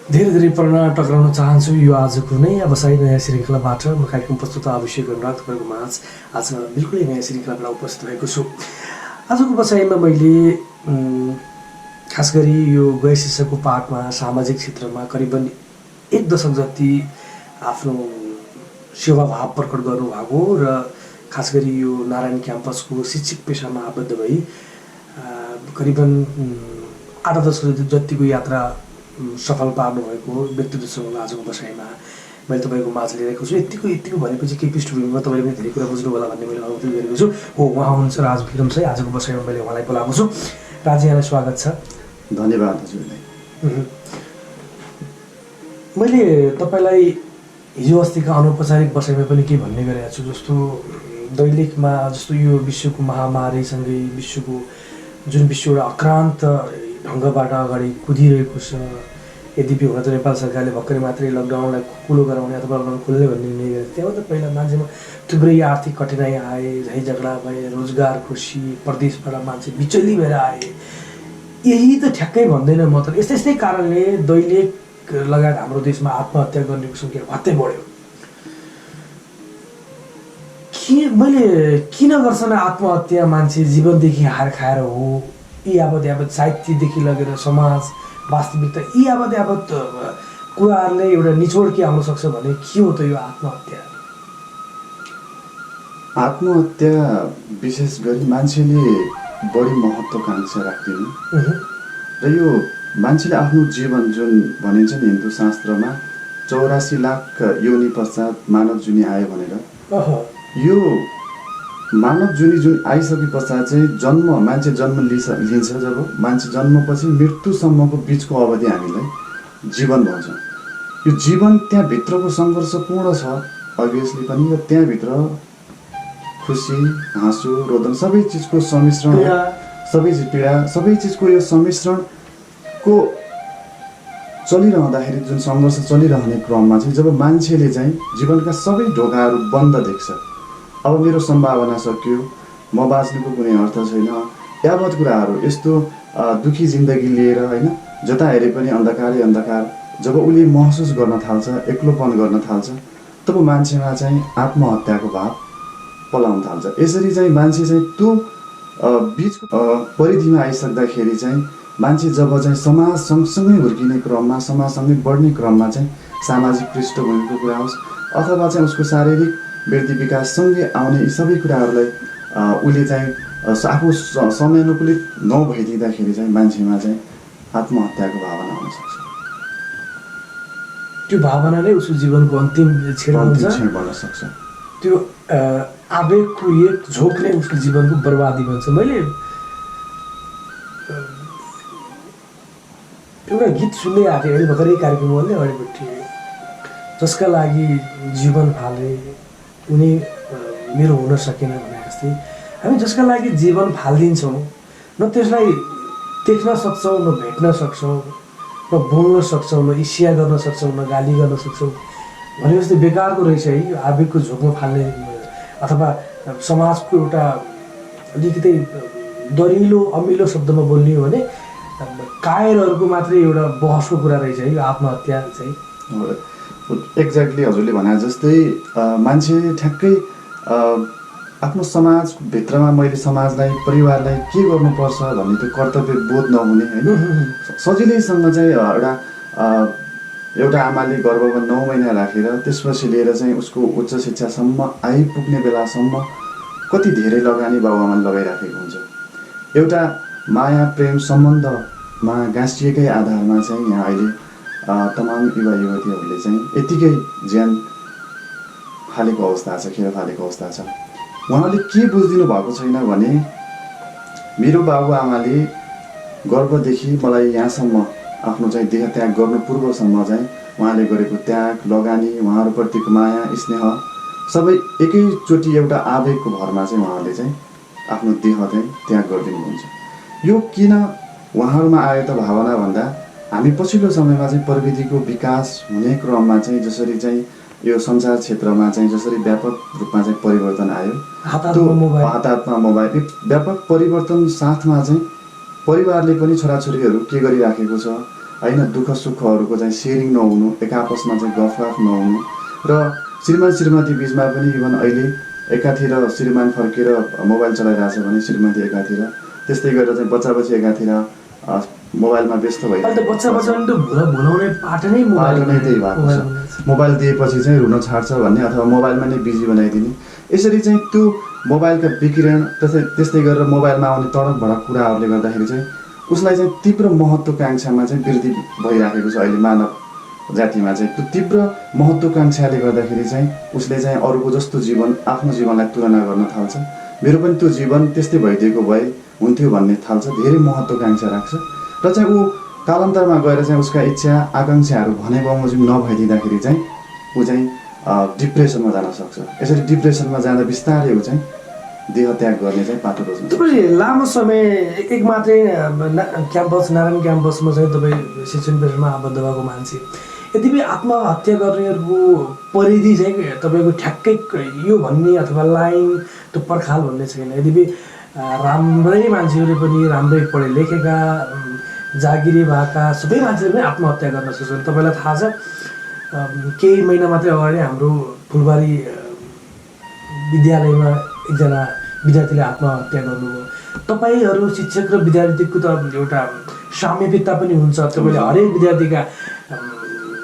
धेरै धेरै प्रेरणा टक्राउन चाहन्छु यो आजको नै बसाइ नयाँ श्रृङ्खलाबाट म कार्यक्रम प्रस्तुत अभिषेक अनुराग तपाईँको माझ आज बिल्कुलै नयाँ श्रृङ्खलाबाट उपस्थित भएको छु। आजको बसाइमा मैले खास गरी यो गए शीर्षकको पाठमा सामाजिक क्षेत्रमा करिबन 1 दशक जति आफ्नो सेवाभाव प्रकट गर्नुभएको र खास गरी यो नारायण क्याम्पसको शिक्षक पेसामा आबद्ध भई करिबन 8 दशक जतिको यात्रा सफल पार्नुभएको व्यक्तित्वसँग आजको बसाइमा मैले तपाईँको माझ लिइरहेको छु। यतिको भनेपछि केही पृष्ठभूमिमा तपाईँले पनि धेरै कुरा बुझ्नु होला भन्ने मैले अनुभूति गरेको छु। हो, उहाँ हुनुहुन्छ राज विक्रम चाहिँ आजको बसाइमा मैले उहाँलाई बोलाएको छु। राज, यहाँलाई स्वागत छ। धन्यवाद हजुरलाई। मैले तपाईँलाई हिजो अस्तिका अनौपचारिक बसाइमा पनि के भन्ने गरेको छु, जस्तो दैलेखमा जस्तो यो विश्वको महामारीसँगै विश्वको जुन विश्व एउटा आक्रान्त ढङ्गबाट अगाडि कुदिरहेको छ, यद्यपि हुन त नेपाल सरकारले भर्खरै मात्रै लकडाउनलाई खुलो गराउने अथवा लकडाउन खोल्ने भन्ने निर्णय गरेको थियो। त्यहाँबाट पहिला मान्छेमा थुप्रै आर्थिक कठिनाइ आए, झै झगडा भए, रोजगार खुसी, प्रदेशबाट मान्छे बिचल्ली भएर आए। यही त ठ्याक्कै भन्दैन म त। यस्तै कारणले दैलेख लगायत हाम्रो देशमा आत्महत्या गर्नेको सङ्ख्या भत्तै बढ्यो। मैले किन गर्छन् आत्महत्या? मान्छे जीवनदेखि हार खाएर हो, यी यावत साहित्यदेखि लगेर समाज वास्तविकता यी यावत कुराहरूले एउटा निचोड के आउन सक्छ भने के हो त यो आत्महत्या? आत्महत्या विशेष गरी मान्छेले बढी महत्त्वकांक्षा राख्दैन र यो मान्छेले आफ्नो जीवन जुन भनिन्छ नि हिन्दू शास्त्रमा 84 लाख योनि पश्चात मानव जुनी आयो भनेर, यो मानव जुनी जुन आइसके पश्चात चाहिँ मान्छे जन्म लिन्छ। जब मान्छे जन्मपछि मृत्युसम्मको बिचको अवधि हामीलाई जीवन भन्छ। यो जीवन त्यहाँभित्रको सङ्घर्षपूर्ण छ अभियसली पनि, र त्यहाँभित्र खुसी, हाँसो, रोदन सबै चिजको सम्मिश्रण, सबै पीडा, सबै चिजको यो सम्मिश्रणको चलिरहँदाखेरि जुन सङ्घर्ष चलिरहने क्रममा चाहिँ जब मान्छेले चाहिँ जीवनका सबै ढोकाहरू बन्द देख्छ, अब मेरो सम्भावना सकियो, म बाँच्नुको कुनै अर्थ छैन, यावत कुराहरू यस्तो दुखी जिन्दगी लिएर होइन जता हेरे पनि अन्धकारै अन्धकार, जब उसले महसुस गर्न थाल्छ, एक्लोपन गर्न थाल्छ, तब मान्छेमा चाहिँ आत्महत्याको भाव पलाउन थाल्छ। यसरी चाहिँ मान्छे चाहिँ त्यो बिचको परिधिमा आइसक्दाखेरि चाहिँ मान्छे जब चाहिँ समाज सँगसँगै हुर्किने क्रममा, समाजसँगै बढ्ने क्रममा चाहिँ सामाजिक पृष्ठभूमिको कुरा होस् अथवा चाहिँ उसको शारीरिक वृद्धि विकाससँगै आउने यी सबै कुराहरूलाई उसले चाहिँ आफू समयानुकूलित नभइदिँदाखेरि चाहिँ मान्छेमा चाहिँ आत्महत्याको भावना आउन सक्छ। त्यो भावना नै उसको जीवनको अन्तिम क्षण बन्न सक्छ। त्यो आवेगको एक झोक नै उसको जीवनको बर्बादी बन्छ। मैले एउटा गीत सुन्दै आएको थिएँ अहिले भर्खरै कार्यक्रमले अगाडिपट्टि, जसका लागि जीवन फाले उनी मेरो हुन सकेन भने जस्तै हामी जसका लागि जीवन फालिदिन्छौँ न त्यसलाई देख्न सक्छौँ, न भेट्न सक्छौँ, न बोल्न सक्छौँ, न इर्ष्या गर्न सक्छौँ, न गाली गर्न सक्छौँ भने जस्तै बेकारको रहेछ है यो आवेगको झोकमा फाल्ने, अथवा समाजको एउटा अलिकति दरिलो अमिलो शब्दमा बोल्ने हो भने कायरहरूको मात्रै एउटा बहसको कुरा रहेछ है यो आत्महत्या चाहिँ। एक्ज्याक्टली हजुरले भने जस्तै मान्छे ठ्याक्कै आफ्नो समाजभित्रमा मैले समाजलाई, परिवारलाई के गर्नुपर्छ भन्ने त्यो कर्तव्य बोध नहुने होइन, सजिलैसँग चाहिँ एउटा आमाले गर्भमा 9 महिना राखेर त्यसपछि लिएर चाहिँ उसको उच्च शिक्षासम्म आइपुग्ने बेलासम्म कति धेरै लगानी बाबुआमाले लगाइराखेको हुन्छ। एउटा माया प्रेम सम्बन्धमा गाँसिएकै आधारमा चाहिँ यहाँ अहिले तमाम युवा युवतीहरूले चाहिँ यतिकै ज्यान फालेको अवस्था छ, खेर फालेको अवस्था छ। उहाँले के बुझिदिनु भएको छैन भने मेरो बाबुआमाले गर्भदेखि मलाई यहाँसम्म आफ्नो चाहिँ देह त्याग गर्नु पूर्वसम्म चाहिँ उहाँले गरेको त्याग, लगानी, उहाँहरूप्रतिको माया, स्नेह सबै एकैचोटि एउटा आवेगको भरमा चाहिँ उहाँहरूले चाहिँ आफ्नो देह चाहिँ त्याग गरिदिनुहुन्छ। यो किन उहाँहरूमा आयो त भावना भन्दा हामी पछिल्लो समयमा चाहिँ प्रविधिको विकास हुने क्रममा चाहिँ जसरी चाहिँ यो सञ्चार क्षेत्रमा चाहिँ जसरी व्यापक रूपमा चाहिँ परिवर्तन आयो, हातमा मोबाइल व्यापक परिवर्तन साथमा चाहिँ परिवारले पनि छोराछोरीहरू के गरिराखेको छ, होइन दुःख सुखहरूको चाहिँ सेयरिङ नहुनु, एक आपसमा चाहिँ गफगाफ नहुनु र श्रीमान श्रीमती बिचमा पनि इभन अहिले एकातिर श्रीमान फर्केर मोबाइल चलाइरहेछ भने श्रीमती एकातिर, त्यस्तै गरेर चाहिँ बच्चा एकातिर मोबाइलमा व्यस्त अहिले त बच्चा त भुलाउने पाटो नै मोबाइल नै त्यही भएको छ। मोबाइल दिएपछि चाहिँ रुन छाड्छ भन्ने अथवा मोबाइलमा नै बिजी बनाइदिने, यसरी चाहिँ त्यो मोबाइलका विकिरण त्यस्तै गरेर मोबाइलमा आउने तडक भडक कुराहरूले गर्दाखेरि चाहिँ उसलाई चाहिँ तीव्र महत्त्वकाङ्क्षामा चाहिँ वृद्धि भइराखेको छ। अहिले मानव जातिमा चाहिँ त्यो तीव्र महत्त्वकाङ्क्षाले गर्दाखेरि चाहिँ उसले चाहिँ अरूको जस्तो जीवन आफ्नो जीवनलाई तुलना गर्न थाल्छ। मेरो पनि त्यो जीवन त्यस्तै भइदिएको भए हुन्थ्यो भन्ने थाल्छ, धेरै महत्त्वकाङ्क्षा राख्छ र चाहिँ ऊ कालान्तरमा गएर चाहिँ उसका इच्छा आकाङ्क्षाहरू भने बमोजिम नभइदिँदाखेरि चाहिँ ऊ चाहिँ डिप्रेसनमा जान सक्छ। यसरी डिप्रेसनमा जाँदा बिस्तारै ऊ चाहिँ देह त्याग गर्ने चाहिँ पाटो रोज्छ। तपाईँ लामो समय एक मात्रै क्याम्पस नारायण क्याम्पसमा चाहिँ तपाईँ शिक्षण पेसामा आबद्ध भएको मान्छे, यद्यपि आत्महत्या गर्नेहरूको परिधि चाहिँ तपाईँको ठ्याक्कै यो भन्ने अथवा लाइन त्यो पर्खाल भन्ने छैन। यद्यपि राम्रै मान्छेहरू पनि राम्रै पढे लेखेका जागिरी भएका सबै मान्छेहरू पनि आत्महत्या गर्न सक्छन्। तपाईँलाई थाहा छ केही महिना मात्रै अगाडि हाम्रो फुलबारी विद्यालयमा एकजना विद्यार्थीले आत्महत्या गर्नुभयो। तपाईँहरू शिक्षक र विद्यार्थीको त एउटा साम्यता पनि हुन्छ। तपाईँले हरेक विद्यार्थीका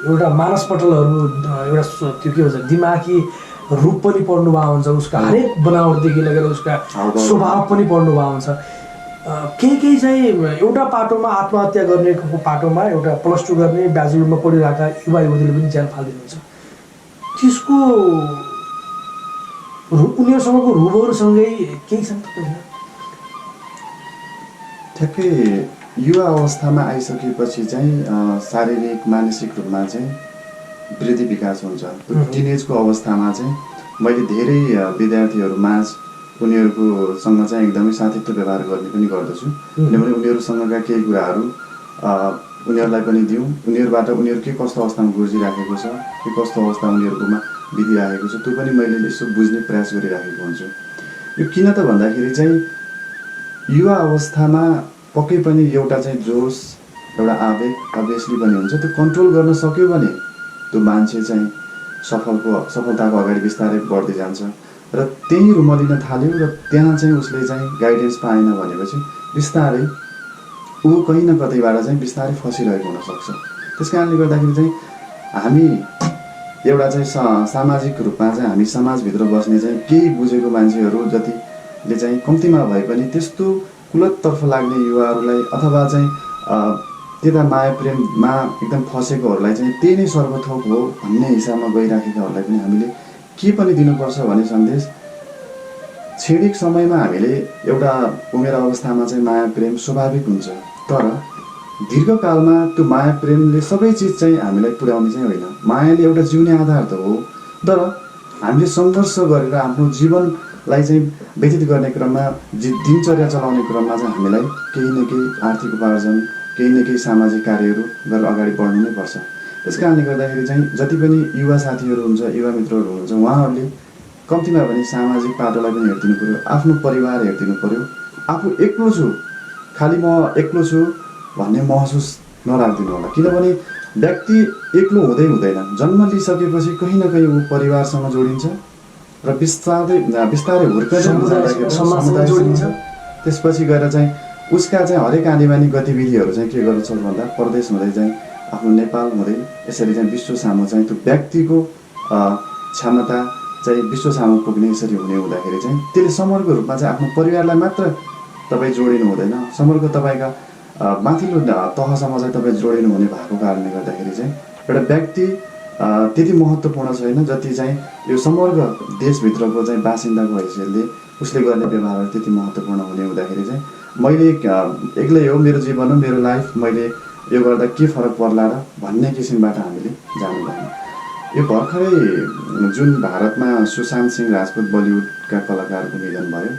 एउटा मानसपटलहरू एउटा त्यो के भन्छ दिमागी रूप पनि पढ्नु भएको हुन्छ, उसका हरेक बनावटदेखि लगेर उसका स्वभाव पनि पढ्नु भएको हुन्छ। केही चाहिँ एउटा पाटोमा आत्महत्या गर्नेको पाटोमा एउटा +2 गर्ने ब्याचलरमा पढिरहेका युवा युवतीले पनि ज्यान फालिदिनुहुन्छ। त्यसको उनीहरूसँगको रुबहरूसँगै केही छन् ठ्याक्कै युवा अवस्थामा आइसकेपछि चाहिँ शारीरिक मानसिक रूपमा चाहिँ वृद्धि विकास हुन्छ। टिनेजको अवस्थामा चाहिँ मैले धेरै विद्यार्थीहरूमाझ उनीहरूकोसँग चाहिँ एकदमै साथीत्व व्यवहार गर्ने पनि गर्दछु, किनभने उनीहरूसँगका केही कुराहरू उनीहरूलाई पनि दिउँ, उनीहरूबाट उनीहरू के कस्तो अवस्थामा गुर्जिराखेको छ, के कस्तो अवस्था उनीहरूकोमा बितिराखेको छ, त्यो पनि मैले यसो बुझ्ने प्रयास गरिराखेको हुन्छु। यो किन त भन्दाखेरि चाहिँ युवा अवस्थामा पक्कै पनि एउटा चाहिँ जोस, एउटा आवेग अभियसली पनि हुन्छ। त्यो कन्ट्रोल गर्न सक्यो भने त्यो मान्छे चाहिँ सफलताको अगाडि बिस्तारै बढ्दै जान्छ र त्यही रुमलिन थाल्यो र त्यहाँ चाहिँ उसले चाहिँ गाइडेन्स पाएन भनेपछि बिस्तारै ऊ कहीँ न कतैबाट चाहिँ बिस्तारै फसिरहेको हुनसक्छ। त्यस कारणले गर्दाखेरि चाहिँ हामी एउटा चाहिँ सामाजिक रूपमा चाहिँ हामी समाजभित्र बस्ने चाहिँ केही बुझेको मान्छेहरू जतिले चाहिँ कम्तीमा भए पनि त्यस्तो कुलततर्फ लाग्ने युवाहरूलाई अथवा चाहिँ त्यता माया प्रेममा एकदम फसेकोहरूलाई चाहिँ त्यही नै सर्वथोक हो भन्ने हिसाबमा गइराखेकाहरूलाई पनि हामीले के पनि दिनुपर्छ भन्ने सन्देश। क्षणिक समयमा हामीले एउटा उमेर अवस्थामा चाहिँ माया प्रेम स्वाभाविक हुन्छ, तर दीर्घकालमा त्यो माया प्रेमले सबै चिज चाहिँ हामीलाई पुर्याउने चाहिँ होइन। मायाले एउटा जिउने आधार त हो, तर हामीले सङ्घर्ष गरेर आफ्नो जीवनलाई चाहिँ व्यतीत गर्ने क्रममा दिनचर्या चलाउने क्रममा चाहिँ हामीलाई केही न केही आर्थिक उपार्जन, केही न केही सामाजिक कार्यहरू गरेर अगाडि बढ्नु नै पर्छ। त्यस कारणले गर्दाखेरि चाहिँ जति पनि युवा साथीहरू हुन्छ, युवा मित्रहरू हुनुहुन्छ, उहाँहरूले कम्तीमा पनि सामाजिक पाटोलाई पनि हेरिदिनु पऱ्यो, आफ्नो परिवार हेरिदिनु पऱ्यो। आफू एक्लो छु, खालि म एक्लो छु भन्ने महसुस नराखिदिनु होला, किनभने व्यक्ति एक्लो हुँदैन। जन्म लिइसकेपछि कहीँ न कहीँ ऊ परिवारसँग जोडिन्छ र बिस्तारै हुर्कदै समाजसँग जोडिन्छ। त्यसपछि गएर चाहिँ उसका चाहिँ हरेक आनीबानी गतिविधिहरू चाहिँ के गर्छ भन्दा परदेश हुँदै चाहिँ आफ्नो नेपाल हुँदै यसरी चाहिँ विश्व सामु चाहिँ त्यो व्यक्तिको क्षमता चाहिँ विश्व सामु पुग्ने यसरी हुने हुँदाखेरि चाहिँ त्यसले समग्र रूपमा चाहिँ आफ्नो परिवारलाई मात्र तपाईँ जोडिनु हुँदैन, समग्र तपाईँका माथिल्लो तहसम्म चाहिँ तपाईँ जोडिनु हुने भएको कारणले गर्दाखेरि चाहिँ एउटा व्यक्ति त्यति महत्त्वपूर्ण छैन जति चाहिँ यो समग्र देशभित्रको चाहिँ बासिन्दाको हैसियतले उसले गर्ने व्यवहारहरू त्यति महत्त्वपूर्ण हुने हुँदाखेरि चाहिँ मैले एक्लै हो, मेरो जीवन हो, मेरो लाइफ, मैले यो गर्दा के फरक पर्ला र भन्ने किसिमबाट हामीले जानु भएन। यो भर्खरै जुन भारतमा सुशान्त सिंह राजपूत बलिउडका कलाकारको निधन भयो,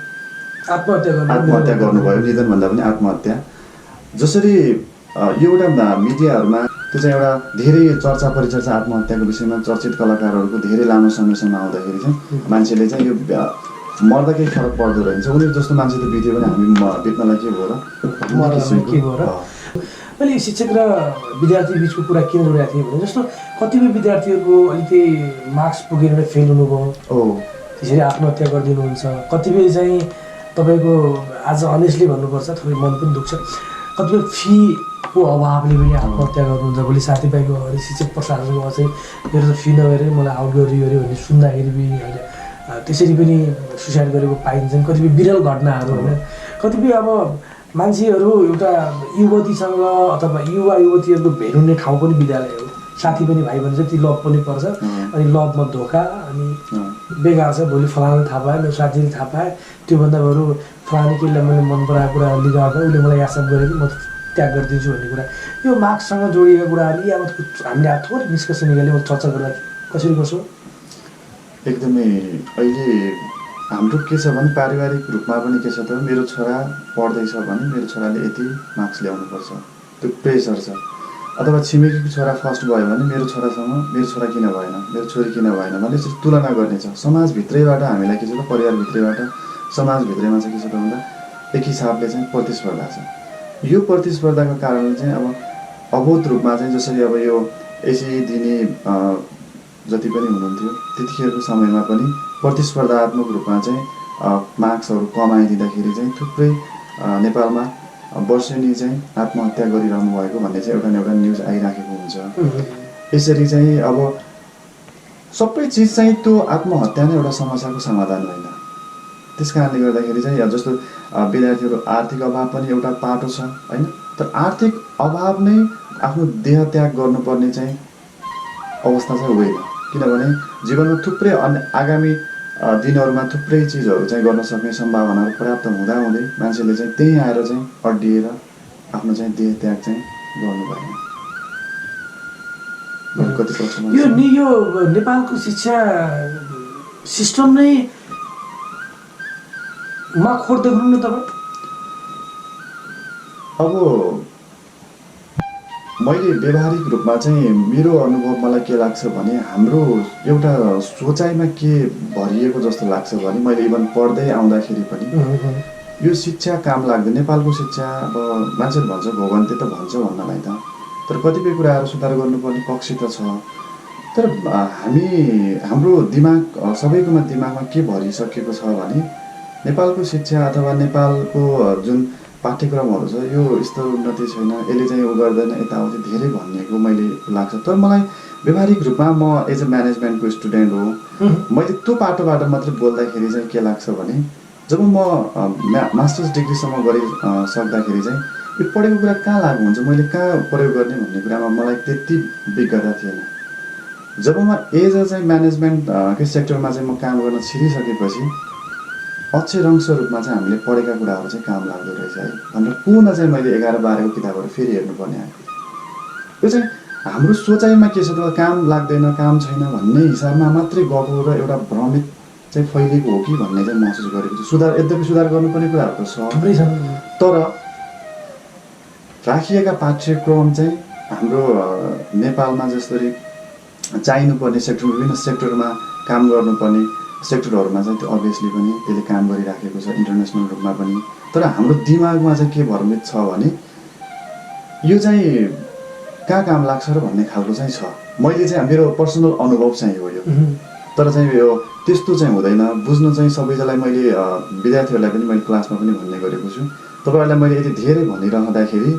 आत्महत्या गर्नुभयो, निधन भन्दा पनि आत्महत्या। जसरी यो एउटा मिडियाहरूमा त्यो चाहिँ एउटा धेरै चर्चा परिचर्चा आत्महत्याको विषयमा चर्चित कलाकारहरूको धेरै लामो समयसम्म आउँदाखेरि चाहिँ मान्छेले चाहिँ यो मर्दा केही फरक पर्दो रहेछ, उनीहरू जस्तो मान्छे त बित्यो भने हामी बित्नलाई के भयो र मैले शिक्षक र विद्यार्थी बिचको कुरा किन जोडेको थिएँ भने जस्तो कतिपय विद्यार्थीहरूको अलिकति मार्क्स पुगेर फेल हुनुभयो, त्यसरी आत्महत्या गरिदिनुहुन्छ। कतिपय चाहिँ तपाईँको आज अनेस्टली भन्नुपर्छ, थोरै मन पनि दुख्छ, कतिपय फीको अभावले पनि आत्महत्या गर्नुहुन्छ। भोलि साथीभाइको अगाडि शिक्षक प्रशासनको चाहिँ मेरो त फी नभएर मलाई आउट गरियो अरे भन्ने सुन्दाखेरि पनि अहिले त्यसरी पनि सुसाइड गरेको पाइन्छन्। कतिपय विरल घटनाहरू होइन। कतिपय अब मान्छेहरू एउटा युवतीसँग अथवा युवा युवतीहरूको भेट हुने ठाउँ पनि विद्यालय हो, साथी पनि भाइ भने चाहिँ ती लभ पनि पर्छ। अनि लभमा धोका अनि बेकार छ, भोलि फलानाले थाहा पायो, मेरो साथीले थाहा पायो, त्योभन्दा बरु फलाने केले मैले मन पराएको कुरा लिगाएको उसले मलाई यासप गरेर म त्याग गरिदिन्छु भन्ने कुरा, यो मार्क्ससँग जोडिएका कुराहरू या हामीले थोरै निष्कर्ष निकाल्ने म चर्चा गर्दा कसरी गर्छौँ? एकदमै अहिले हाम्रो के छ भने पारिवारिक रूपमा पनि के छ त, मेरो छोरा पढ्दैछ भने मेरो छोराले यति मार्क्स ल्याउनुपर्छ, त्यो प्रेसर छ। अथवा छिमेकीको छोरा फर्स्ट भयो भने मेरो छोरासँग मेरो छोरा किन भएन, मेरो छोरी किन भएन भने यसरी तुलना गर्ने छ। समाजभित्रैबाट हामीलाई के छ त, परिवारभित्रैबाट समाजभित्रैमा चाहिँ के छ त भन्दा एक हिसाबले चाहिँ प्रतिस्पर्धा छ। यो प्रतिस्पर्धाको कारणले चाहिँ अब अबोध रूपमा चाहिँ जसरी अब यो एसई दिने जति पनि हुनुहुन्थ्यो त्यतिखेरको समयमा पनि प्रतिस्पर्धात्मक रूपमा चाहिँ मार्क्सहरू कमाइदिँदाखेरि चाहिँ थुप्रै नेपालमा वर्षेनी चाहिँ आत्महत्या गरिरहनु भएको भन्ने चाहिँ एउटा न एउटा न्युज आइराखेको हुन्छ। यसरी चाहिँ अब सबै चिज चाहिँ त्यो आत्महत्या नै एउटा समस्याको समाधान होइन। त्यस कारणले गर्दाखेरि चाहिँ जस्तो विद्यार्थीहरू आर्थिक अभाव पनि एउटा पाटो छ होइन, तर आर्थिक अभाव नै आफ्नो देह त्याग गर्नुपर्ने चाहिँ अवस्था चाहिँ होइन। किनभने जीवनमा थुप्रै आगामी दिनहरूमा थुप्रै चिजहरू चाहिँ गर्न सक्ने सम्भावनाहरू पर्याप्त हुँदाहुँदै मान्छेले चाहिँ त्यहीँ आएर चाहिँ अड्डिएर आफ्नो चाहिँ देह त्याग चाहिँ गर्नु भएन। यो नेपालको शिक्षा सिस्टम नै मा खोट देख्नु न तपाईँ? अब मैले व्यवहारिक रूपमा चाहिँ मेरो अनुभव मलाई के लाग्छ भने हाम्रो एउटा सोचाइमा के भरिएको जस्तो लाग्छ भने मैले इभन पढ्दै आउँदाखेरि पनि यो शिक्षा काम लाग्दैन। नेपालको शिक्षा अब मान्छेले भन्छ भोगन्ते त भन्छ भन्नलाई त, तर कतिपय कुराहरू सुधार गर्नुपर्ने पक्ष त छ। तर हाम्रो दिमाग सबैकोमा दिमागमा के भरिसकेको छ भने नेपालको शिक्षा अथवा नेपालको जुन पाठ्यक्रमहरू छ यो स्तर उन्नति छैन, यसले चाहिँ उ गर्दैन यताउति धेरै भनिएको मैले लाग्छ। तर मलाई व्यवहारिक रूपमा म एज अ म्यानेजमेन्टको स्टुडेन्ट हो, मैले त्यो पाटोबाट मात्रै बोल्दाखेरि चाहिँ के लाग्छ भने जब म मास्टर्स डिग्रीसम्म गरिसक्दाखेरि चाहिँ यो पढेको कुरा कहाँ लागु हुन्छ, मैले कहाँ प्रयोग गर्ने भन्ने कुरामा मलाई त्यति विज्ञता थिएन। जब म एज अ चाहिँ म्यानेजमेन्टकै सेक्टरमा चाहिँ म काम गर्न छिरिसकेपछि अक्षरंश रूपमा चाहिँ हामीले पढेका कुराहरू चाहिँ काम लाग्दो रहेछ है भनेर पुनः चाहिँ मैले 11-12को किताबहरू फेरि हेर्नुपर्ने आएको थियो। यो चाहिँ हाम्रो सोचाइमा के छ त, काम लाग्दैन काम छैन भन्ने हिसाबमा मात्रै गएको र एउटा भ्रमित चाहिँ फैलिएको हो कि भन्ने चाहिँ महसुस गरेको छु। यद्यपि सुधार गर्नुपर्ने कुराहरू त छ, तर राखिएका पाठ्यक्रम चाहिँ हाम्रो नेपालमा जसरी चाहिनुपर्ने सेक्टर विभिन्न सेक्टरमा काम गर्नुपर्ने सेक्टरहरूमा चाहिँ त्यो अभियसली पनि त्यसले काम गरिराखेको छ इन्टरनेसनल रूपमा पनि। तर हाम्रो दिमागमा चाहिँ के भ्रमित छ भने यो चाहिँ कहाँ काम लाग्छ र भन्ने खालको चाहिँ छ। मैले चाहिँ मेरो पर्सनल अनुभव चाहिँ हो यो, तर चाहिँ यो त्यस्तो चाहिँ हुँदैन। बुझ्नु चाहिँ सबैजनालाई मैले विद्यार्थीहरूलाई पनि मैले क्लासमा पनि भन्ने गरेको छु। तपाईँहरूलाई मैले यति धेरै भनिरहँदाखेरि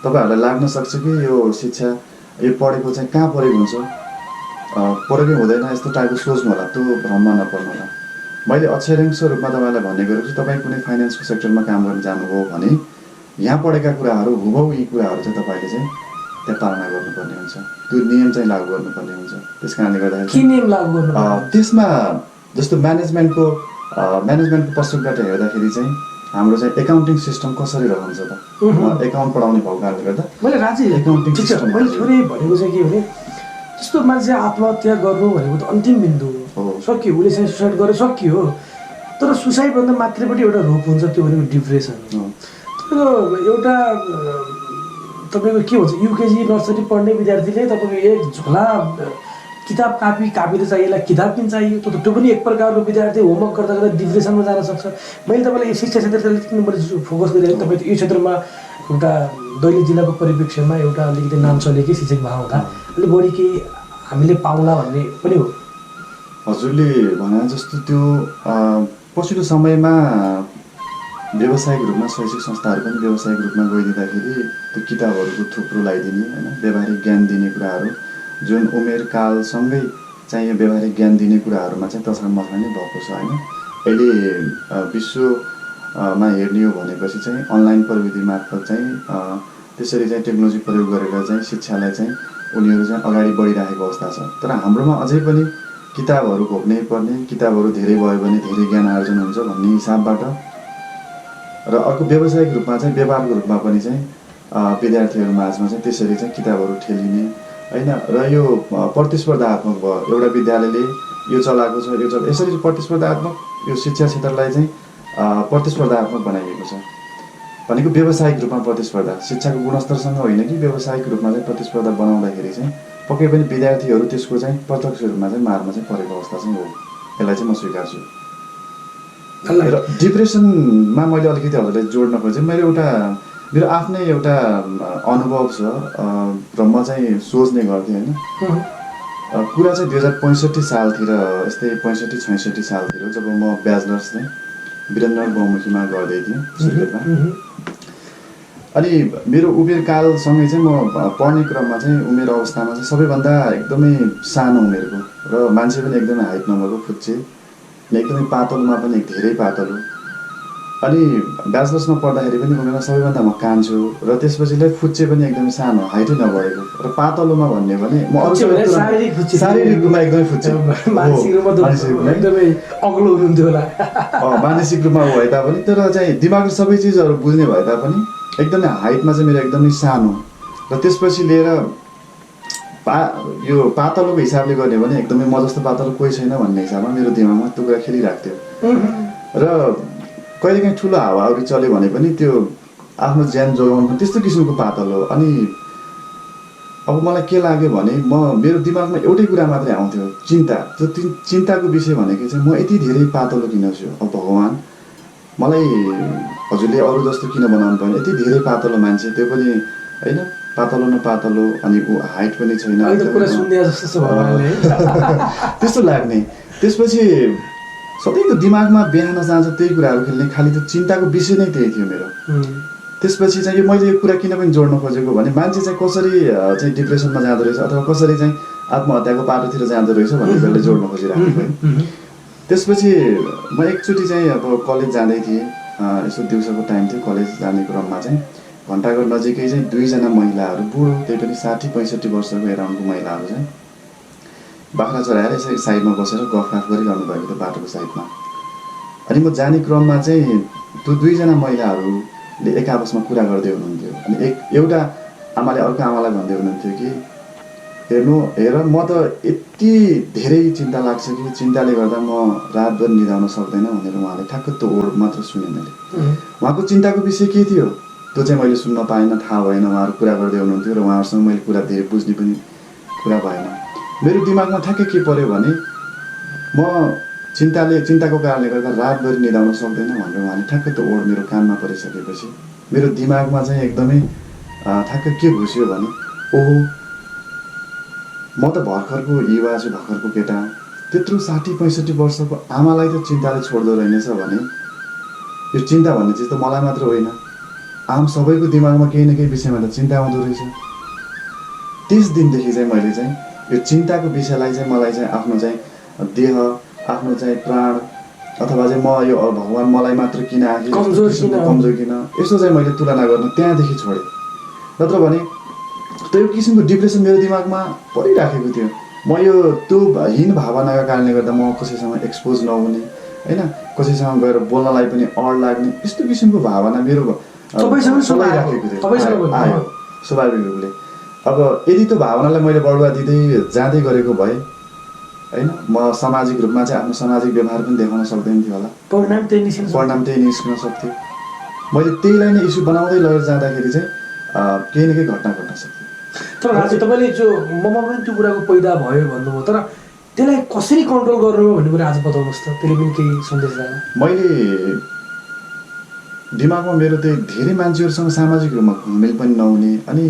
तपाईँहरूलाई लाग्न सक्छ कि यो शिक्षा यो पढेको चाहिँ कहाँ पढेको हुन्छ, पढेकै हुँदैन यस्तो टाइपको सोच्नु होला, त्यो भ्रममा नपर्नु होला। मैले अक्षरंश रूपमा तपाईँलाई भन्ने गरेको छु, तपाईँ कुनै फाइनेन्सको सेक्टरमा काम गर्न जानुभयो भने यहाँ पढेका कुराहरू हुबहु यी कुराहरू चाहिँ तपाईँले चाहिँ त्यहाँ पालना गर्नुपर्ने हुन्छ, त्यो नियम चाहिँ लागू गर्नुपर्ने हुन्छ। त्यस कारणले गर्दाखेरि त्यसमा जस्तो म्यानेजमेन्टको पर्सपेक्टिभबाट हेर्दाखेरि चाहिँ हाम्रो चाहिँ एकाउन्टिङ सिस्टम कसरी रहन्छ त, एकाउन्ट पढाउने भएको कारणले गर्दा मैले राजी एकाउन्टिङ सिस्टम मैले थोरै भनेको चाहिँ के भने जस्तो मान्छे आत्महत्या गर्नु भनेको त अन्तिम बिन्दु हो, सकियो, उसले चाहिँ सुसाइड गरेर सकियो। तर सुसाइडभन्दा माथिपट्टि एउटा रूप हुन्छ, त्यो भनेको डिप्रेसन हो। तपाईँको एउटा तपाईँको के भन्छ युकेजी नर्सरी पढ्ने विद्यार्थीले तपाईँको एक झोला किताब कापी त चाहिएला, किताब पनि चाहियो, त्यो पनि एक प्रकारको विद्यार्थी होमवर्क गर्दा डिप्रेसनमा जान सक्छ। मैले तपाईँलाई यो शिक्षा क्षेत्रले मैले फोकस गरेँ, तपाईँ यो क्षेत्रमा एउटा दैलेख जिल्लाको परिप्रेक्ष्यमा एउटा अलिकति नाम चलेकै शिक्षक भए हुँदा अलिक बढी केही हामीले पाउला भन्ने पनि हो। हजुरले भने जस्तो त्यो पछिल्लो समयमा व्यावसायिक रूपमा शैक्षिक संस्थाहरू पनि व्यावसायिक रूपमा गइदिँदाखेरि त्यो किताबहरूको थुप्रो लगाइदिने होइन, व्यावहारिक ज्ञान दिने कुराहरू जुन उमेर कालसँगै चाहिँ यो व्यावहारिक ज्ञान दिने कुराहरूमा चाहिँ तछाड मछाड नै भएको छ होइन। अहिले विश्वमा हेर्ने हो भनेपछि चाहिँ अनलाइन प्रविधि मार्फत चाहिँ त्यसरी चाहिँ टेक्नोलोजी प्रयोग गरेर चाहिँ शिक्षालाई चाहिँ उनीहरू चाहिँ अगाडि बढिरहेको अवस्था छ। तर हाम्रोमा अझै पनि किताबहरू घोक्नै पर्ने, किताबहरू धेरै भयो भने धेरै ज्ञान आर्जन हुन्छ भन्ने हिसाबबाट र अर्को व्यावसायिक रूपमा चाहिँ व्यापारको रूपमा पनि चाहिँ विद्यार्थीहरू माझमा चाहिँ त्यसरी चाहिँ किताबहरू ठेलिने होइन। र यो प्रतिस्पर्धात्मक भयो, एउटा विद्यालयले यो चलाएको छ यो यसरी प्रतिस्पर्धात्मक यो शिक्षा क्षेत्रलाई चाहिँ प्रतिस्पर्धात्मक बनाइएको छ भनेको व्यावसायिक रूपमा प्रतिस्पर्धा, शिक्षाको गुणस्तरसँग होइन कि व्यावसायिक रूपमा चाहिँ प्रतिस्पर्धा बनाउँदाखेरि चाहिँ पक्कै पनि विद्यार्थीहरू त्यसको चाहिँ प्रत्यक्ष रूपमा चाहिँ मारमा चाहिँ परेको अवस्था चाहिँ हो। यसलाई चाहिँ म स्वीकार्छु। र डिप्रेसनमा मैले अलिकति हजुरलाई जोड्न खोजेँ। मेरो आफ्नै एउटा अनुभव छ र म चाहिँ सोच्ने गर्थेँ होइन। कुरा चाहिँ 2065 सालतिर, यस्तै 65-66 सालतिर जब म ब्याचलर्स चाहिँ वीरेन्द्रनगर बहुमुखीमा गर्दै थिएँ सुर्खेतमा। अनि मेरो उमेर कालसँगै चाहिँ म पढ्ने क्रममा चाहिँ उमेर अवस्थामा चाहिँ सबैभन्दा एकदमै सानो उमेरको र मान्छे पनि एकदमै हाइट नभएको, फुच्चे अनि एकदमै पातलोमा पनि धेरै पातलो। अनि ब्याचलर्समा पढ्दाखेरि पनि उमेरमा सबैभन्दा म कान्छु र त्यसपछिलाई फुच्चे पनि एकदमै सानो, हाइटै नभएको र पातलोमा भन्ने भने म अरू शारीरिक रूपमा एकदमै फुच्चे, मानसिक रूपमा भए तापनि तर चाहिँ दिमागले सबै चिजहरू बुझ्ने भए तापनि एकदमै हाइटमा चाहिँ मेरो एकदमै सानो। र त्यसपछि लिएर यो पातलोको हिसाबले गर्ने भने एकदमै म जस्तो पातलो कोही छैन भन्ने हिसाबमा मेरो दिमागमा त्यो कुरा खेलिरहेको थियो। र कहिलेकाहीँ ठुलो हावाहुरी चल्यो भने पनि त्यो आफ्नो ज्यान जोगाउनु त्यस्तो किसिमको पातलो। अनि अब मलाई के लाग्यो भने मेरो दिमागमा एउटै कुरा मात्रै आउँथ्यो, चिन्ता। त्यो चिन्ताको विषय भनेको चाहिँ म यति धेरै पातलो किन छु, अब भगवान् मलाई हजुरले अरू जस्तो किन बनाउनु पर्ने, यति धेरै पातलो मान्छे, त्यो पनि होइन पातलो न पातलो, अनि ऊ हाइट पनि छैन, त्यस्तो लाग्ने। त्यसपछि सबैको दिमागमा बिहान जान्छ त्यही कुराहरू खेल्ने, खालि त्यो चिन्ताको विषय नै त्यही थियो मेरो। त्यसपछि चाहिँ मैले यो कुरा किन पनि जोड्न खोजेको भने मान्छे चाहिँ कसरी चाहिँ डिप्रेसनमा जाँदो रहेछ अथवा कसरी चाहिँ आत्महत्याको बाटोतिर जाँदो रहेछ भन्ने कुराले जोड्न खोजिरहेको है। त्यसपछि म एकचोटि चाहिँ अब कलेज जाँदै थिएँ, यसो दिउँसोको टाइम थियो, कलेज जाने क्रममा चाहिँ घन्टाघर नजिकै चाहिँ 2 जना महिलाहरू, बुढो त्यही पनि 60-65 वर्षको एराउन्डको महिलाहरू चाहिँ बाख्रा चराएर यसरी साइडमा बसेर गफगाफ गरिरहनु भएको थियो बाटोको साइडमा। अनि म जाने क्रममा चाहिँ त्यो 2 जना महिलाहरूले एक आपसमा कुरा गर्दै हुनुहुन्थ्यो। अनि एउटा आमाले अर्को आमालाई भन्दै हुनुहुन्थ्यो कि हेर म त यति धेरै चिन्ता लाग्छ कि चिन्ताले गर्दा म रातभर निदाउन सक्दैन भनेर उहाँले ठ्याक्क त्यो वर्ड मात्र सुनेँ मैले। उहाँको चिन्ताको विषय के थियो त्यो चाहिँ मैले सुन्न पाइनँ, थाहा भएन। उहाँहरू कुरा गर्दै हुनुहुन्थ्यो र उहाँहरूसँग मैले कुरा धेरै बुझ्ने पनि कुरा भएन। मेरो दिमागमा ठ्याक्कै के पर्यो भने म चिन्ताको कारणले गर्दा रातभरि निदाउन सक्दैन भनेर उहाँले ठ्याक्क त्यो वर्ड मेरो कानमा परिसकेपछि मेरो दिमागमा चाहिँ एकदमै ठ्याक्क के घुस्यो भने ओहो म त भर्खरको युवा छु, भर्खरको केटा, त्यत्रो 60-65 वर्षको आमालाई त चिन्ताले छोड्दो रहेनछ भने यो चिन्ता भन्ने चिज त मलाई मात्र होइन, आम सबैको दिमागमा केही न केही विषयमा त चिन्ता आउँदो रहेछ। त्यस दिनदेखि चाहिँ मैले चाहिँ यो चिन्ताको विषयलाई चाहिँ मलाई चाहिँ आफ्नो चाहिँ देह, आफ्नो चाहिँ प्राण अथवा चाहिँ म यो भगवान् मलाई मात्र किन आखिर कमजोर किन यसो चाहिँ मैले तुलना गर्न त्यहाँदेखि छोडेँ। नत्र भने त्यो किसिमको डिप्रेसन मेरो दिमागमा परिराखेको थियो। म यो त्यो हीन भावनाका कारणले गर्दा म कसैसँग एक्सपोज नहुने होइन, कसैसँग गएर बोल्नलाई पनि अड लाग्ने, यस्तो किसिमको भावना मेरो चलाइराखेको थियो आयो स्वाभाविक रूपले। अब यदि त्यो भावनालाई मैले बढुवा दिँदै जाँदै गरेको भए होइन म सामाजिक रूपमा चाहिँ आफ्नो सामाजिक व्यवहार पनि देखाउन सक्दैन थियो होला, परिणाम त्यही निस्कन सक्थ्यो। मैले त्यहीलाई नै इस्यु बनाउँदै लगेर जाँदाखेरि चाहिँ केही न केही घटना घट्न सक्थ्यो। तर आज तपाईँले जो ममा पनि त्यो कुराको पैदा भयो भन्नुभयो, तर त्यसलाई कसरी कन्ट्रोल गर्नु भन्ने कुरा आज बताउनुहोस् त, त्यसले पनि केही सन्देश आयो। मैले दिमागमा मेरो त्यही धेरै मान्छेहरूसँग सामाजिक रूपमा घुलमिल पनि नहुने अनि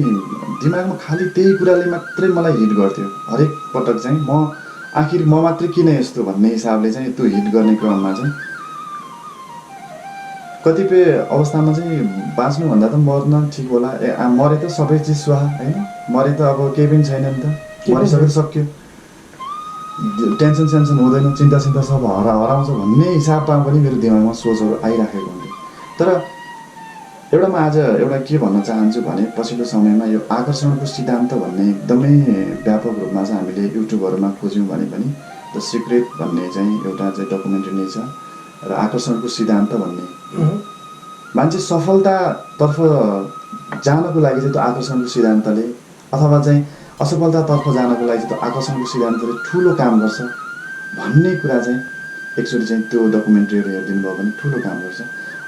दिमागमा खालि त्यही कुराले मात्रै मलाई हिट गर्थ्यो हरेक पटक चाहिँ म आखिर म मात्रै किन यस्तो भन्ने हिसाबले चाहिँ त्यो हिट गर्ने क्रममा चाहिँ कतिपय अवस्थामा चाहिँ बाँच्नुभन्दा त मर्न ठिक होला मरे त सबै चिज स्वाहा होइन मरे त अब केही पनि छैन नि त मरिसकेर सक्यो टेन्सन सेन्सन हुँदैन चिन्ता सब हराउँछ भन्ने हिसाबमा पनि मेरो दिमागमा सोचहरू आइराखेको हुन्थ्यो तर एउटामा आज एउटा के भन्न चाहन्छु भने पछिल्लो समयमा यो आकर्षणको सिद्धान्त भन्ने एकदमै व्यापक रूपमा चाहिँ हामीले युट्युबहरूमा खोज्यौँ भने पनि द सिक्रेट भन्ने चाहिँ एउटा चाहिँ डकुमेन्ट्री नै छ र आकर्षणको सिद्धान्त भन्ने मान्छे सफलतातर्फ जानको लागि चाहिँ त्यो आकर्षणको सिद्धान्तले अथवा चाहिँ असफलतातर्फ जानको लागि चाहिँ त्यो आकर्षणको सिद्धान्तले ठुलो काम गर्छ भन्ने कुरा चाहिँ एकचोटि चाहिँ त्यो डकुमेन्ट्रीहरू हेरिदिनु भयो भने ठुलो काम गर्छ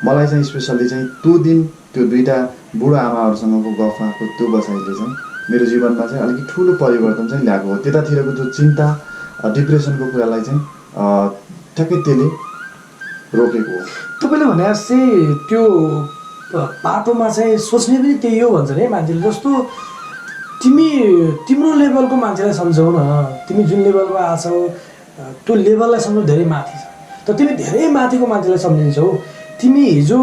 मलाई चाहिँ स्पेसल्ली चाहिँ त्यो दिन त्यो दुईवटा बुढो आमाहरूसँगको गफ आएको त्यो बसाइले चाहिँ मेरो जीवनमा चाहिँ अलिकति ठुलो परिवर्तन चाहिँ ल्याएको हो त्यतातिरको त्यो चिन्ता डिप्रेसनको कुरालाई चाहिँ ठ्याक्कै त्यसले रोकेको हो तपाईँले भने जस्तै त्यो बाटोमा चाहिँ सोच्ने पनि त्यही हो भन्छ नि मान्छेले जस्तो तिम्रो लेभलको मान्छेलाई सम्झाउ न तिमी जुन लेभलमा आछौ त्यो लेभललाई सम्झाउ धेरै माथि छ तर तिमी धेरै माथिको मान्छेलाई सम्झिन्छौ तिमी हिजो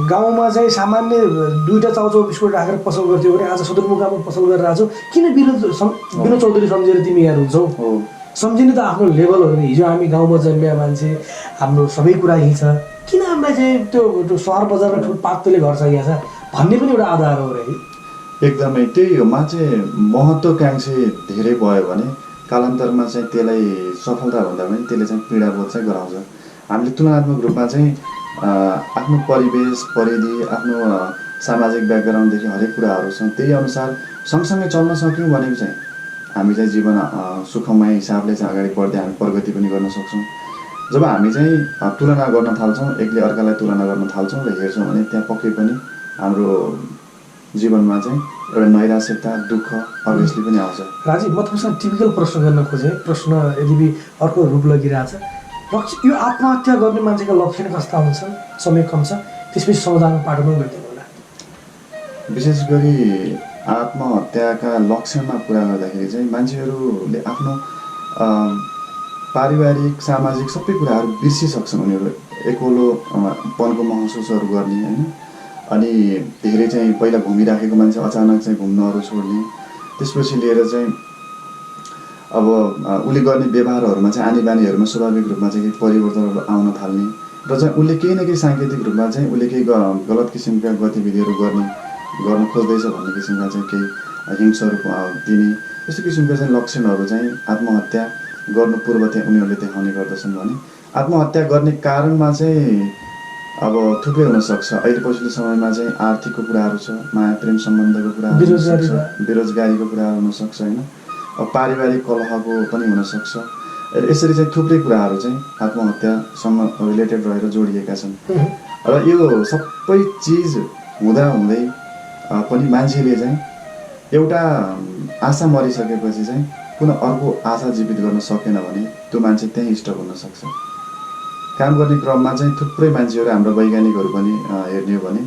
गाउँमा चाहिँ सामान्य दुईवटा चाउचाउ बिस्कुट राखेर पसल गर्थ्यौ भने आज सदरमुकाममा पसल गरेर आछौ किन विनोद चौधरी सम्झेर तिमी यहाँ हुन्छौ सम्झिनु त आफ्नो लेभलहरू हिजो हामी गाउँमा जन्मिया मान्छे हाम्रो सबै कुरा यहीँ छ किन हामीलाई चाहिँ त्यो सहर बजारमा फुटपाथले घर छ यहाँ छ भन्ने पनि एउटा आधार हो है एकदमै त्यही हो मान्छे महत्त्वकाङ्क्षी धेरै भयो भने कालान्तरमा चाहिँ त्यसलाई सफलता भन्दा पनि त्यसले चाहिँ पीडाबोध चाहिँ गराउँछ हामीले तुलनात्मक रूपमा चाहिँ आफ्नो परिवेश परिधि आफ्नो सामाजिक ब्याकग्राउन्डदेखि हरेक कुराहरूसँग त्यही अनुसार सँगसँगै चल्न सक्यौँ भने चाहिँ हामी चाहिँ जीवन सुखमय हिसाबले चाहिँ अगाडि बढ्दै हामी प्रगति पनि गर्न सक्छौँ जब हामी चाहिँ तुलना गर्न थाल्छौँ एकले अर्कालाई तुलना गर्न थाल्छौँ र हेर्छौँ भने त्यहाँ पक्कै पनि हाम्रो जीवनमा चाहिँ एउटा नैराश्यता दुःख अभियसली पनि आउँछ राजी म तपाईँसँग टिपिकल प्रश्न गर्न खोजेँ प्रश्न यदि अर्को रूप लगिरहेछ यो आत्महत्या गर्ने मान्छेका लक्षण कस्ता हुन्छ समय कम छ त्यसपछि समाधानको पाटोमा गइदिनु होला विशेष गरी आत्महत्याका लक्षणमा कुरा गर्दाखेरि चाहिँ मान्छेहरूले आफ्नो पारिवारिक सामाजिक सबै कुराहरू बिर्सिसक्छन् उनीहरू एक्लोपनको महसुसहरू गर्ने होइन अनि धेरै चाहिँ पहिला घुमिराखेको मान्छे अचानक चाहिँ घुम्नहरू छोड्ने त्यसपछि लिएर चाहिँ अब उसले गर्ने व्यवहारहरूमा चाहिँ आनी बानीहरूमा स्वाभाविक रूपमा चाहिँ केही परिवर्तनहरू आउन थाल्ने र चाहिँ उसले केही न केही साङ्केतिक रूपमा चाहिँ उसले केही गलत किसिमका गतिविधिहरू गर्न खोज्दैछ भन्ने किसिमका चाहिँ केही हिंसाहरू दिने यस्तो किसिमका चाहिँ लक्षणहरू चाहिँ आत्महत्या गर्नु पूर्व चाहिँ उनीहरूले देखाउने गर्दछन् भने आत्महत्या गर्ने कारणमा चाहिँ अब थुप्रै हुनसक्छ अहिले पछिल्लो समयमा चाहिँ आर्थिकको कुराहरू छ माया प्रेम सम्बन्धको कुराहरू बेरोजगारीको कुराहरू हुनसक्छ होइन अब पारिवारिक कलहको पनि हुनसक्छ यसरी चाहिँ थुप्रै कुराहरू चाहिँ आत्महत्यासँग रिलेटेड रहेर जोडिएका छन् र यो सबै चिज हुँदै पनि मान्छेले चाहिँ एउटा आशा मरिसकेपछि चाहिँ पुनः अर्को आशा जीवित गर्न सकेन भने त्यो मान्छे त्यहीँ स्टक हुनसक्छ काम गर्ने क्रममा चाहिँ थुप्रै मान्छेहरू हाम्रो वैज्ञानिकहरू पनि हेर्ने हो भने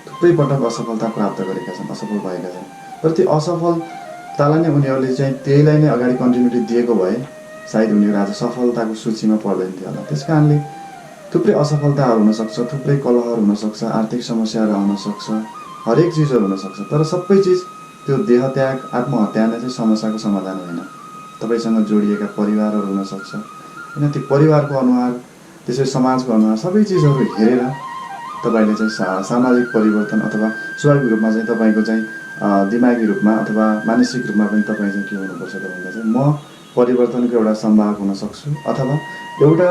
थुप्रै पटक असफलता प्राप्त गरेका छन् असफल भएका छन् तर त्यो असफलतालाई नै उनीहरूले चाहिँ त्यहीलाई नै अगाडि कन्टिन्युटी दिएको भए सायद उनीहरू आज सफलताको सूचीमा पर्दैन थियो होला त्यस कारणले थुप्रै असफलताहरू हुनसक्छ थुप्रै कलहहरू हुनसक्छ आर्थिक समस्याहरू आउन सक्छ हरेक चिजहरू हुनसक्छ तर सबै चिज त्यो देहत्याग आत्महत्या नै चाहिँ समस्याको समाधान होइन तपाईँसँग जोडिएका परिवारहरू हुनसक्छ होइन त्यो परिवारको अनुहार त्यसै समाजको अनुहार सबै चिजहरू हेरेर तपाईँले चाहिँ सामाजिक परिवर्तन अथवा स्वाभाविक रूपमा चाहिँ तपाईँको चाहिँ दिमागी रूपमा अथवा मानसिक रूपमा पनि तपाईँ चाहिँ के हुनुपर्छ त भन्दा चाहिँ म परिवर्तनको एउटा सम्भावक हुन सक्छु अथवा एउटा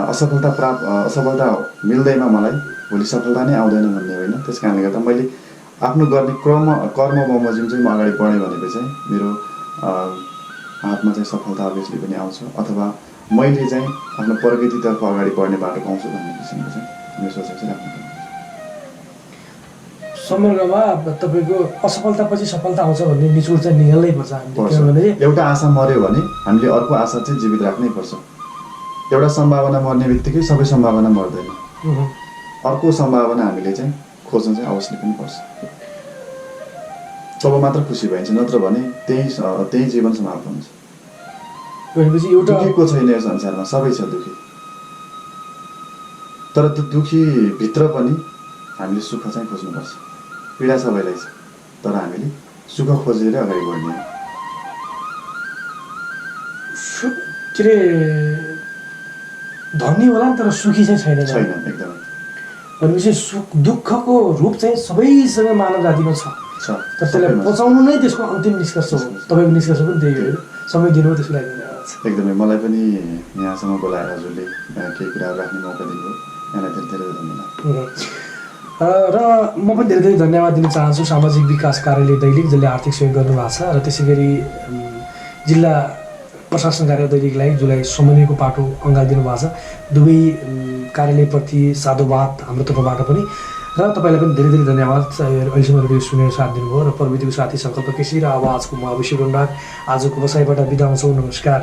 असफलता मिल्दैमा मलाई भोलि सफलता नै आउँदैन भन्ने होइन त्यस कारणले गर्दा मैले आफ्नो गर्ने कर्म बमोजिम चाहिँ म अगाडि बढेँ भनेपछि चाहिँ मेरो हातमा चाहिँ सफलता अभियसली पनि आउँछ अथवा मैले चाहिँ आफ्नो प्रगतितर्फ अगाडि बढ्ने बाटो पाउँछु भन्ने किसिमको चाहिँ मेरो सोचाइ चाहिँ राख्नु समग्रमा तपाईँको असफलतापछि सफलता आउँछ भन्ने निचोड चाहिँ निकाल्नै पर्छ हामीले एउटा आशा मर्यो भने हामीले अर्को आशा चाहिँ जीवित राख्नै पर्छ एउटा सम्भावना मर्ने बित्तिकै सबै सम्भावना मर्दैन अर्को सम्भावना हामीले चाहिँ खोज्न चाहिँ अवश्य पनि पर्छ। तब मात्र खुसी भइन्छ, नत्र भने त्यही जीवन समाप्त हुन्छ। भनेपछि एउटा दुःखीको छैन यो संसारमा, सबै छ दुःखी। तर त्यो दुःखी भित्र पनि हामीले सुख चाहिँ खोज्नुपर्छ। पीडा सबैलाई छ, तर हामीले सुख खोजेर अगाडि बढ्ने। के अरे धनी होला नि तर सुखी चाहिँ छैन एकदमै। भनेपछि सुख दुःखको रूप चाहिँ सबैसँग मानव जातिमा छ, तर त्यसलाई बचाउनु नै त्यसको अन्तिम निष्कर्ष हो। तपाईँको निष्कर्ष पनि त्यही हो। समय दिनुभयो त्यसको लागि धन्यवाद छ। एकदमै, मलाई पनि यहाँसम्म बोलाएर हजुरले केही कुराहरू राख्ने मौका दिनुभयो, यहाँलाई धेरै धेरै धन्यवाद। र म पनि धेरै धेरै धन्यवाद दिन चाहन्छु सामाजिक विकास कार्यालय दैनिक, जसले आर्थिक सहयोग गर्नुभएको छ, र त्यसै गरी जिल्ला प्रशासन कार्य दैनिकलाई जसलाई समन्वयको पाटो अँगालिदिनु भएको छ। दुवै कार्यालयप्रति साधुवाद हाम्रो तर्फबाट पनि, र तपाईँलाई पनि धेरै धेरै धन्यवाद अहिलेसम्म रेडियो सुनेर साथ दिनुभयो। र प्रविधिको साथी सङ्कल्प केसी र आवाजको म अभिषेक अनुराग आजको बसाइबाट बिदा हुन्छौँ। नमस्कार।